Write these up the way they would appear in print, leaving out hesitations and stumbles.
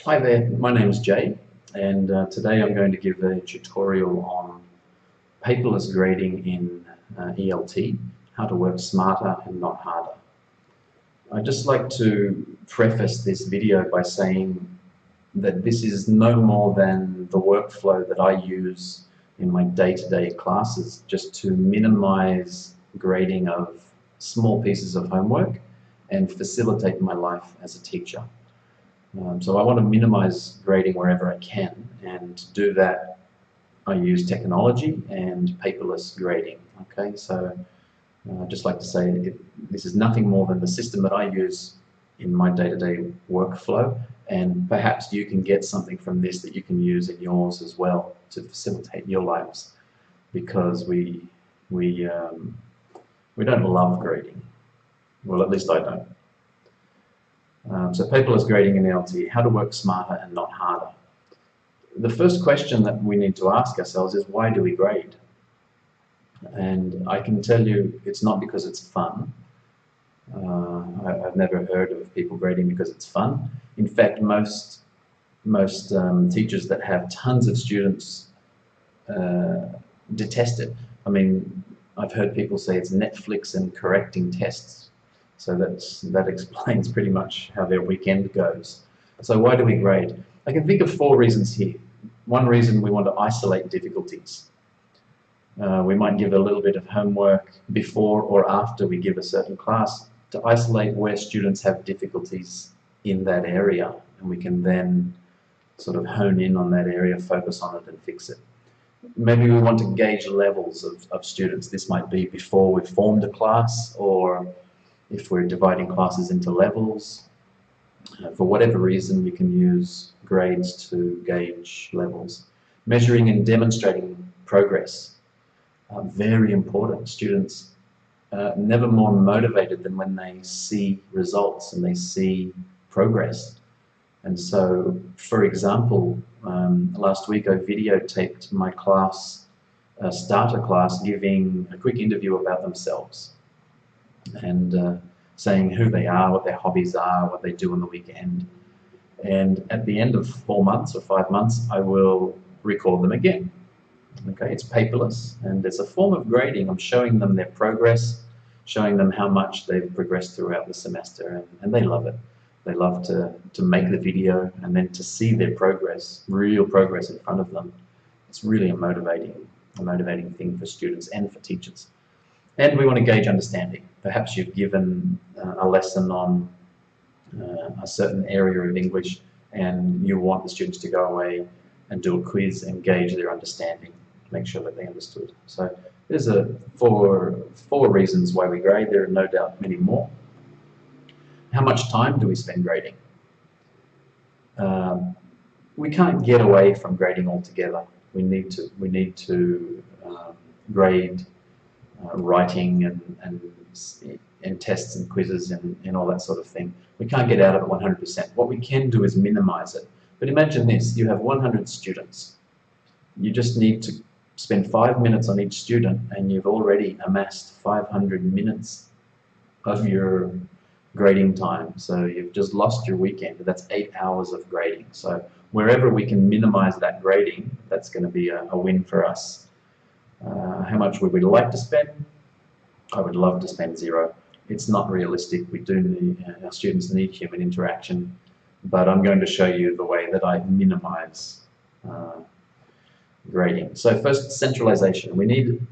Hi there, my name is Jay, and today I'm going to give a tutorial on paperless grading in ELT, how to work smarter and not harder. I'd just like to preface this video by saying that this is no more than the workflow that I use in my day-to-day classes, just to minimize grading of small pieces of homework and facilitate my life as a teacher. So I want to minimize grading wherever I can, and to do that I use technology and paperless grading. Okay, so I'd just like to say this is nothing more than the system that I use in my day-to-day workflow, and perhaps you can get something from this that you can use in yours as well to facilitate your lives, because we don't love grading. Well, at least I don't. So paperless grading in ELT, how to work smarter and not harder. The first question that we need to ask ourselves is, why do we grade? And I can tell you it's not because it's fun. I've never heard of people grading because it's fun. In fact, most teachers that have tons of students detest it. I mean, I've heard people say it's Netflix and correcting tests. So that explains pretty much how their weekend goes. So why do we grade? I can think of 4 reasons here. One reason, we want to isolate difficulties. We might give a little bit of homework before or after we give a certain class to isolate where students have difficulties in that area, and we can then sort of hone in on that area, focus on it and fix it. Maybe we want to gauge levels of students. This might be before we've formed a class, or if we're dividing classes into levels. For whatever reason, we can use grades to gauge levels. Measuring and demonstrating progress are very important. Students never more motivated than when they see results and they see progress. And so, for example, last week I videotaped my class, starter class, giving a quick interview about themselves, and saying who they are, what their hobbies are, what they do on the weekend. And at the end of 4 months or 5 months, I will record them again. Okay, it's paperless, and it's a form of grading. I'm showing them their progress, showing them how much they've progressed throughout the semester, and they love it. They love to make the video and then to see their progress, real progress in front of them. It's really a motivating thing for students and for teachers. And we want to gauge understanding. Perhaps you've given a lesson on a certain area of English, and you want the students to go away and do a quiz and gauge their understanding, make sure that they understood. So there's four reasons why we grade. There are no doubt many more. How much time do we spend grading? We can't get away from grading altogether. We need to grade writing and tests and quizzes and all that sort of thing. We can't get out of it 100%. What we can do is minimize it. But imagine this, you have 100 students. You just need to spend 5 minutes on each student, and you've already amassed 500 minutes of your grading time. So you've just lost your weekend. That's 8 hours of grading. So wherever we can minimize that grading, that's going to be a win for us. How much would we like to spend? I would love to spend 0. It's not realistic. We do need, our students need human interaction, but I'm going to show you the way that I minimize grading. So first, centralization. We need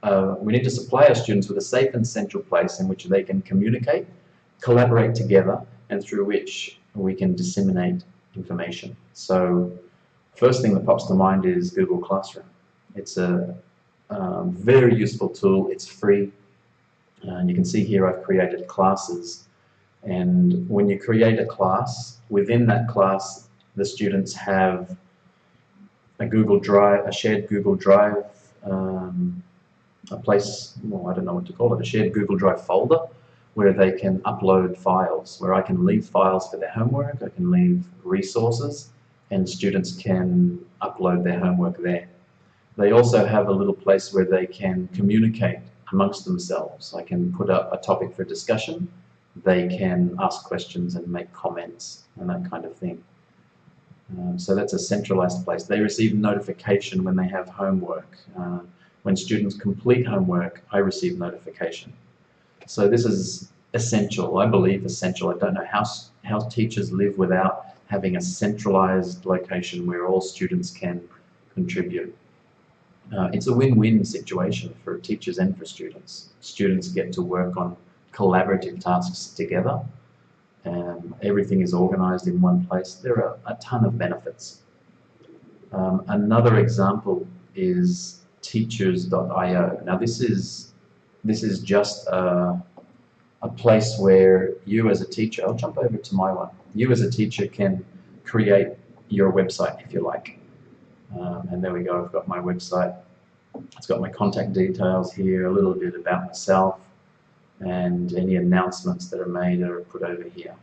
to supply our students with a safe and central place in which they can communicate, collaborate together, and through which we can disseminate information. So first thing that pops to mind is Google Classroom. It's a very useful tool. It's free, and you can see here I've created classes, and when you create a class, within that class the students have a Google Drive, a shared Google Drive, a place, well, I don't know what to call it, a shared Google Drive folder where they can upload files, where I can leave files for their homework, I can leave resources, and students can upload their homework there. They also have a little place where they can communicate amongst themselves. I can put up a topic for discussion, they can ask questions and make comments and that kind of thing. So that's a centralized place. They receive notification when they have homework. When students complete homework, I receive notification. So this is essential, I believe essential. I don't know how teachers live without having a centralized location where all students can contribute. It's a win-win situation for teachers and for students. Students get to work on collaborative tasks together. Everything is organized in one place. There are a ton of benefits. Another example is teachers.io. Now this is just a place where you as a teacher, I'll jump over to my one, you as a teacher can create your website if you like. And there we go, I've got my website. It's got my contact details here, a little bit about myself, and any announcements that are made are put over here.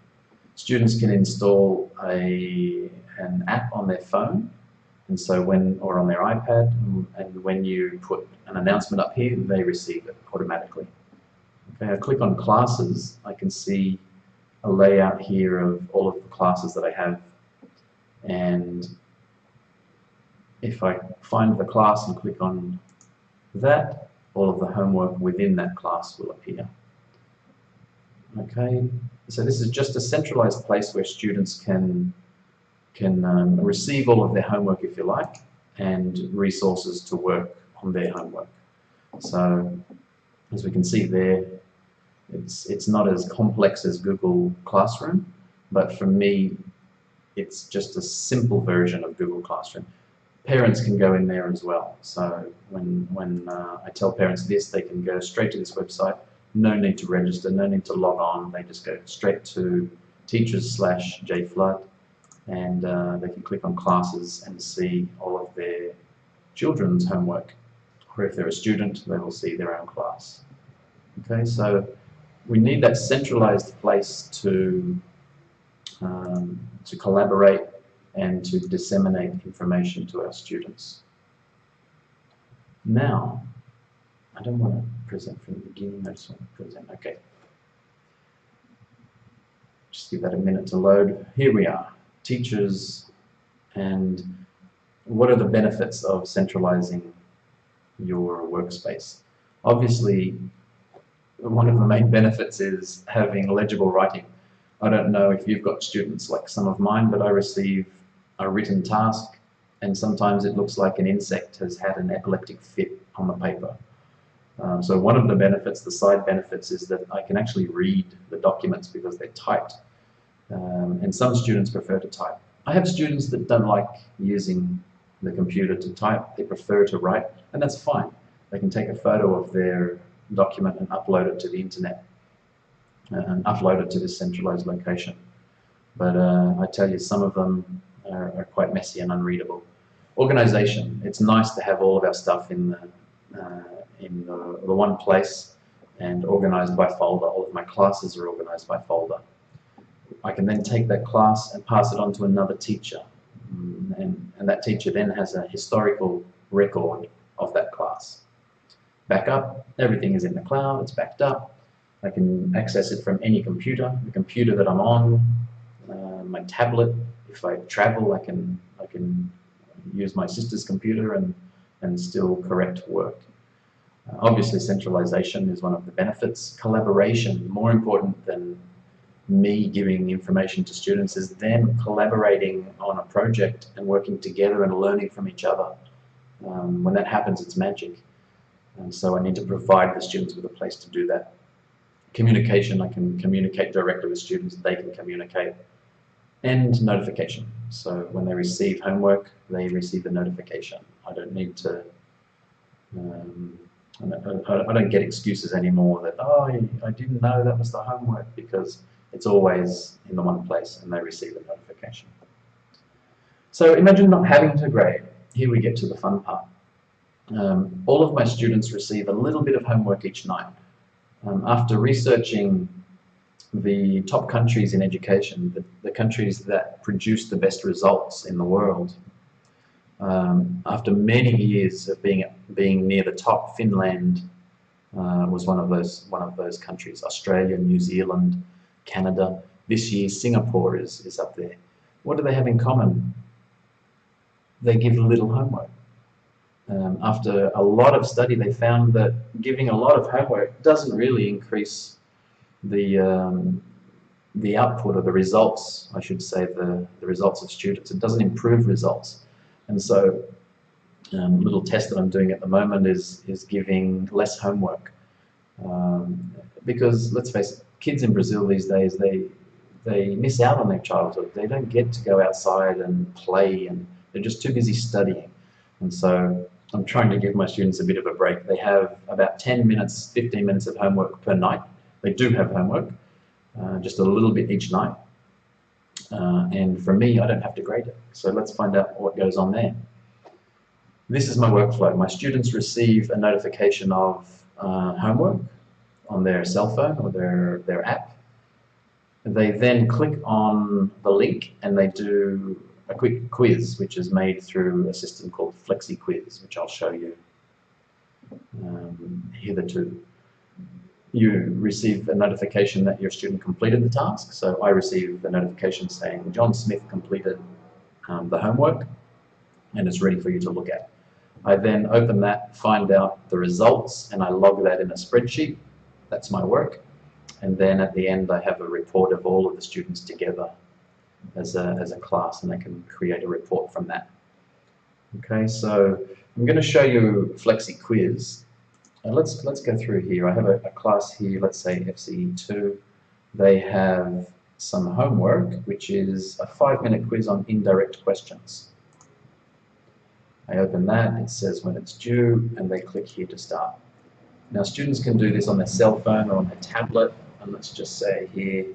Students can install an app on their phone, and so or on their iPad, and when you put an announcement up here, they receive it automatically. Okay, I click on classes, I can see a layout here of all of the classes that I have, and if I find the class and click on that, all of the homework within that class will appear. Okay, so this is just a centralized place where students can receive all of their homework if you like, and resources to work on their homework. So as we can see there, it's not as complex as Google Classroom, but for me it's just a simple version of Google Classroom. Parents can go in there as well, so when I tell parents this, they can go straight to this website, no need to register, no need to log on, they just go straight to teachers/jflood, and they can click on classes and see all of their children's homework, or if they're a student, they will see their own class. Okay, so we need that centralized place to collaborate and to disseminate information to our students. Now, I don't want to present from the beginning, I just want to present, okay. Just give that a minute to load. Here we are, teachers, and what are the benefits of centralizing your workspace? Obviously, one of the main benefits is having legible writing. I don't know if you've got students like some of mine, but I receive a written task, and sometimes it looks like an insect has had an epileptic fit on the paper. So one of the benefits, the side benefits, is that I can actually read the documents because they're typed. And some students prefer to type. I have students that don't like using the computer to type, they prefer to write, and that's fine. They can take a photo of their document and upload it to the internet, and upload it to this centralized location. But I tell you, some of them are quite messy and unreadable. Organization. It's nice to have all of our stuff in the one place and organized by folder. All of my classes are organized by folder. I can then take that class and pass it on to another teacher, and that teacher then has a historical record of that class. Backup, everything is in the cloud, it's backed up. I can access it from any computer, the computer that I'm on, my tablet. If I travel, I can use my sister's computer and still correct work. Obviously, centralization is one of the benefits. Collaboration, more important than me giving information to students, is them collaborating on a project and working together and learning from each other. When that happens, it's magic. And so I need to provide the students with a place to do that. Communication, I can communicate directly with students, they can communicate. And notification. So when they receive homework, they receive a notification. I don't need to, I don't get excuses anymore that, oh, I didn't know that was the homework, because it's always in the one place and they receive a notification. So imagine not having to grade. Here we get to the fun part. All of my students receive a little bit of homework each night. After researching the top countries in education, the countries that produce the best results in the world, after many years of being near the top, Finland was one of those countries. Australia, New Zealand, Canada. This year, Singapore is up there. What do they have in common? they give little homework. After a lot of study, they found that giving a lot of homework doesn't really increase the output or the results, I should say, the results of students. It doesn't improve results. And so little test that I'm doing at the moment is giving less homework. Because let's face it, kids in Brazil these days, they miss out on their childhood. They don't get to go outside and play, and they're just too busy studying. And so I'm trying to give my students a bit of a break. They have about 10 minutes, 15 minutes of homework per night. They do have homework, just a little bit each night. And for me, I don't have to grade it. So let's find out what goes on there. This is my workflow. My students receive a notification of homework on their cell phone or their app. They then click on the link and they do a quick quiz, which is made through a system called Flexi Quiz, which I'll show you hitherto. You receive a notification that your student completed the task. So I receive a notification saying John Smith completed the homework and it's ready for you to look at. I then open that, find out the results, and I log that in a spreadsheet. That's my work. And then at the end, I have a report of all of the students together as a class, and I can create a report from that. Okay, so I'm going to show you Flexi Quiz. Let's go through here. I have a class here, let's say FCE2. They have some homework, which is a 5-minute quiz on indirect questions. I open that, it says when it's due, and they click here to start. Now students can do this on their cell phone or on their tablet, and let's just say here,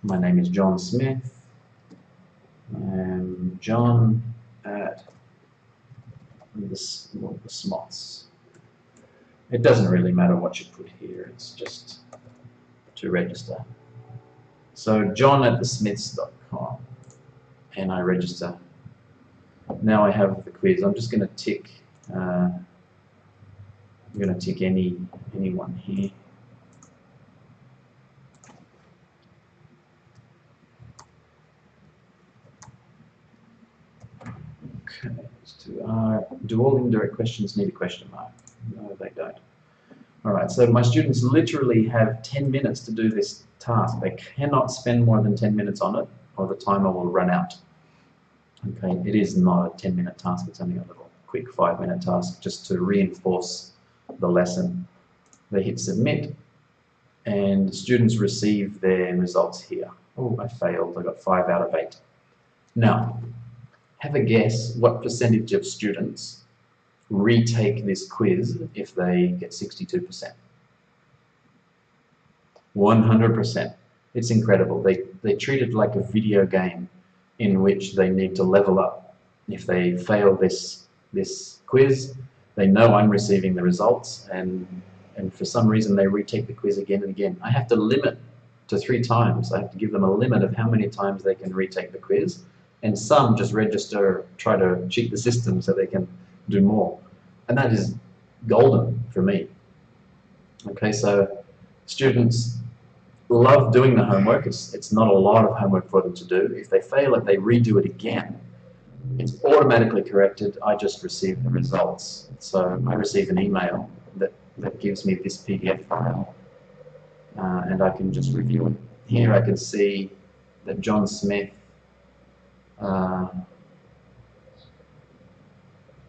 my name is John Smith, and John at the Smots. It doesn't really matter what you put here, it's just to register. So John at thesmiths.com, and I register. Now I have the quiz. I'm just going to tick. I'm going to tick anyone here. Okay. Do all indirect questions need a question mark? No, they don't. All right. So my students literally have 10 minutes to do this task. They cannot spend more than 10 minutes on it, or the timer will run out. Okay, it is not a 10-minute task, it's only a little quick 5-minute task just to reinforce the lesson. They hit submit and students receive their results here. Oh, I failed, I got 5 out of 8. Now, have a guess what percentage of students retake this quiz if they get 62%. 100%. It's incredible. They treat it like a video game in which they need to level up. If they fail this quiz, they know I'm receiving the results, and for some reason they retake the quiz again and again. I have to limit to 3 times. I have to give them a limit of how many times they can retake the quiz, and some just register, try to cheat the system so they can do more. And that is golden for me. Okay, so students love doing the homework. It's not a lot of homework for them to do. If they fail it, they redo it again. It's automatically corrected. I just receive the results. So I receive an email that gives me this PDF file, and I can just review it. Here I can see that John Smith,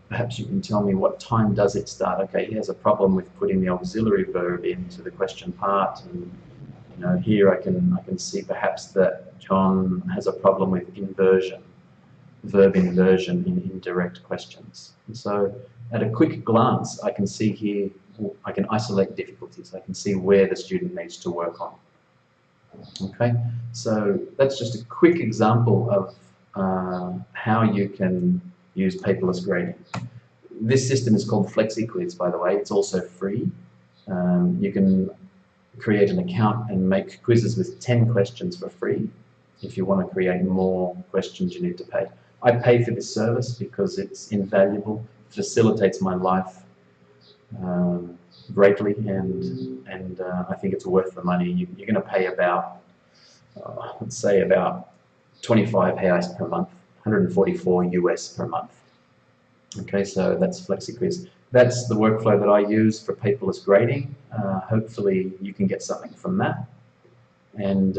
perhaps you can tell me what time does it start. Okay, he has a problem with putting the auxiliary verb into the question part, and you know, here I can see perhaps that John has a problem with inversion, verb inversion in indirect questions. And so at a quick glance, I can see here, I can isolate difficulties. I can see where the student needs to work on. Okay, so that's just a quick example of how you can use paperless grading. This system is called Flexi Quiz, by the way. It's also free. You can create an account and make quizzes with 10 questions for free. If you want to create more questions, you need to pay. I pay for this service because it's invaluable, facilitates my life greatly, and I think it's worth the money. You're going to pay about, let's say about 25 reais per month 144 US per month. Okay, so that's FlexiQuiz. That's the workflow that I use for paperless grading. Hopefully you can get something from that. And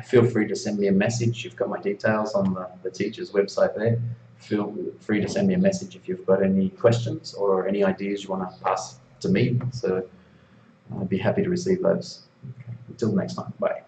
feel free to send me a message. You've got my details on the teacher's website there. Feel free to send me a message if you've got any questions or any ideas you want to pass to me. So I'd be happy to receive those. Okay. Until next time, bye.